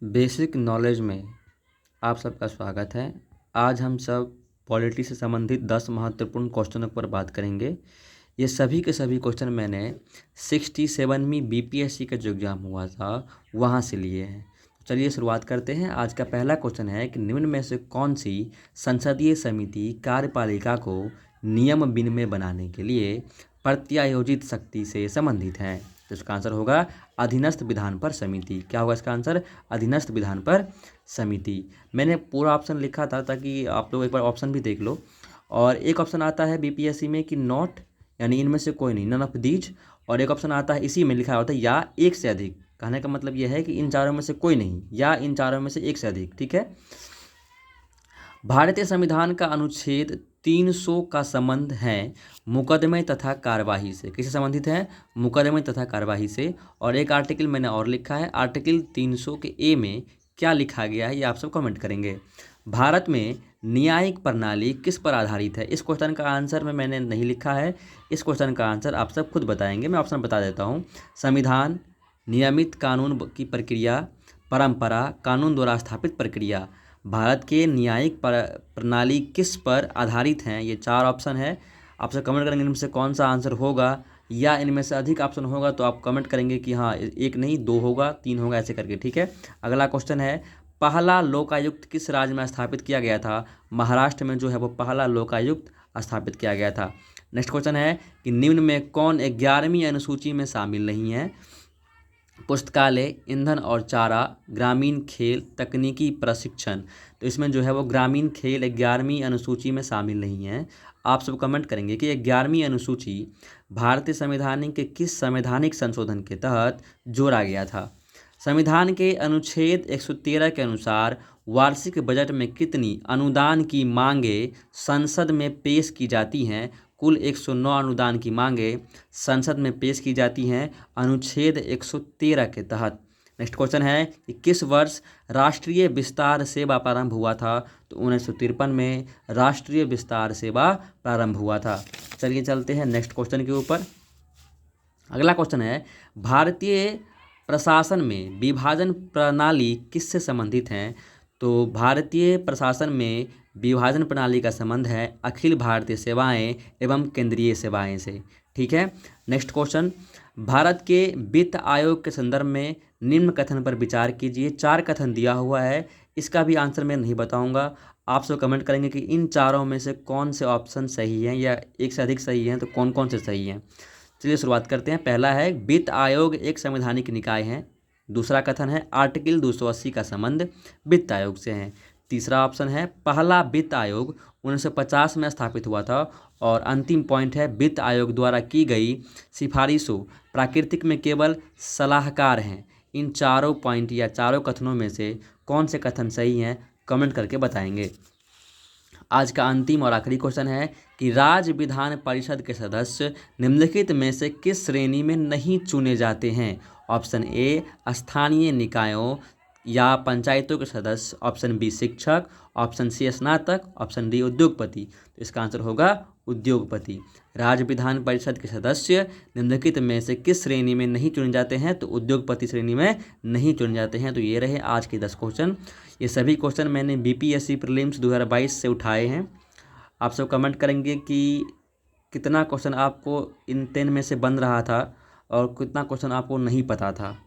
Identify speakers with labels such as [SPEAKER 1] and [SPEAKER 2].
[SPEAKER 1] Basic knowledge में आप सबका स्वागत है। आज हम सब पॉलिटी से संबंधित 10 महत्वपूर्ण क्वेश्चनों पर बात करेंगे। ये सभी के सभी क्वेश्चन मैंने 67वीं बीपीएससी का जो एग्ज़ाम हुआ था वहाँ से लिए हैं। तो चलिए शुरुआत करते हैं। आज का पहला क्वेश्चन है कि निम्न में से कौन सी संसदीय समिति कार्यपालिका को नियम विनिमय बनाने के लिए प्रत्यायोजित शक्ति से संबंधित है। तो इसका आंसर होगा अधीनस्थ विधान पर समिति। क्या होगा इसका आंसर? अधीनस्थ विधान पर समिति। मैंने पूरा ऑप्शन लिखा था ताकि आप लोग एक बार ऑप्शन भी देख लो। और एक ऑप्शन आता है बीपीएससी में कि नॉट, यानी इनमें से कोई नहीं, नन ऑफ दीज। और एक ऑप्शन आता है इसी में लिखा होता है या एक से अधिक। कहने का मतलब यह है कि इन चारों में से कोई नहीं या इन चारों में से एक से अधिक। ठीक है। भारतीय संविधान का अनुच्छेद 300 का संबंध है मुकदमे तथा कार्यवाही से। किससे संबंधित है? मुकदमे तथा कार्यवाही से। और एक आर्टिकल मैंने और लिखा है, आर्टिकल 300 के ए में क्या लिखा गया है ये आप सब कमेंट करेंगे। भारत में न्यायिक प्रणाली किस पर आधारित है? इस क्वेश्चन का आंसर में मैंने नहीं लिखा है। इस क्वेश्चन का आंसर आप सब खुद बताएंगे। मैं ऑप्शन बता देता हूँ। संविधान, नियमित कानून की प्रक्रिया, परंपरा, कानून द्वारा स्थापित प्रक्रिया। भारत के न्यायिक प्रणाली किस पर आधारित हैं? ये चार ऑप्शन है। आपसे कमेंट करेंगे इनमें से कौन सा आंसर होगा, या इनमें से अधिक ऑप्शन होगा तो आप कमेंट करेंगे कि हाँ एक नहीं, दो होगा, तीन होगा, ऐसे करके। ठीक है। अगला क्वेश्चन है, पहला लोकायुक्त किस राज्य में स्थापित किया गया था? महाराष्ट्र में जो है वो पहला लोकायुक्त स्थापित किया गया था। नेक्स्ट क्वेश्चन है कि निम्न में कौन 11वीं अनुसूची में शामिल नहीं है? पुस्तकालय, ईंधन और चारा, ग्रामीण खेल, तकनीकी प्रशिक्षण। तो इसमें जो है वो ग्रामीण खेल 11वीं अनुसूची में शामिल नहीं है। आप सब कमेंट करेंगे कि 11वीं अनुसूची भारतीय संविधान के किस संवैधानिक संशोधन के तहत जोड़ा गया था? संविधान के अनुच्छेद 113 के अनुसार वार्षिक बजट में कितनी अनुदान की मांगें संसद में पेश की जाती हैं? कुल 109 अनुदान की मांगें संसद में पेश की जाती हैं अनुच्छेद 113 के तहत। नेक्स्ट क्वेश्चन है कि किस वर्ष राष्ट्रीय विस्तार सेवा प्रारंभ हुआ था? तो 1953 में राष्ट्रीय विस्तार सेवा प्रारंभ हुआ था। चलिए चलते हैं नेक्स्ट क्वेश्चन के ऊपर। अगला क्वेश्चन है, भारतीय प्रशासन में विभाजन प्रणाली किससे संबंधित है? तो भारतीय प्रशासन में विभाजन प्रणाली का संबंध है अखिल भारतीय सेवाएं एवं केंद्रीय सेवाएं से। ठीक है। नेक्स्ट क्वेश्चन, भारत के वित्त आयोग के संदर्भ में निम्न कथन पर विचार कीजिए। 4 कथन दिया हुआ है, इसका भी आंसर मैं नहीं बताऊंगा। आप सब कमेंट करेंगे कि इन चारों में से कौन से ऑप्शन सही हैं या एक से अधिक सही हैं, तो कौन कौन से सही हैं। चलिए शुरुआत करते हैं। पहला है वित्त आयोग एक संवैधानिक निकाय है। दूसरा कथन है आर्टिकल 280 का संबंध वित्त आयोग से है। तीसरा ऑप्शन है पहला वित्त आयोग 1950 में स्थापित हुआ था। और अंतिम पॉइंट है वित्त आयोग द्वारा की गई सिफारिशों प्राकृतिक में केवल सलाहकार हैं। इन चारों पॉइंट या चारों कथनों में से कौन से कथन सही हैं, कमेंट करके बताएंगे। आज का अंतिम और आखिरी क्वेश्चन है कि राज्य विधान परिषद के सदस्य निम्नलिखित में से किस श्रेणी में नहीं चुने जाते हैं? ऑप्शन ए स्थानीय निकायों या पंचायतों के सदस्य, ऑप्शन बी शिक्षक, ऑप्शन सी स्नातक, ऑप्शन डी उद्योगपति। तो इसका आंसर होगा उद्योगपति। राज्य विधान परिषद के सदस्य निम्नलिखित में से किस श्रेणी में नहीं चुने जाते हैं? तो उद्योगपति श्रेणी में नहीं चुने जाते हैं। तो ये रहे आज के 10 क्वेश्चन। ये सभी क्वेश्चन मैंने बीपीएससी प्रीलिम्स 2022 से उठाए हैं। आप सब कमेंट करेंगे कि कितना क्वेश्चन आपको इन 10 में से बन रहा था और कितना क्वेश्चन आपको नहीं पता था।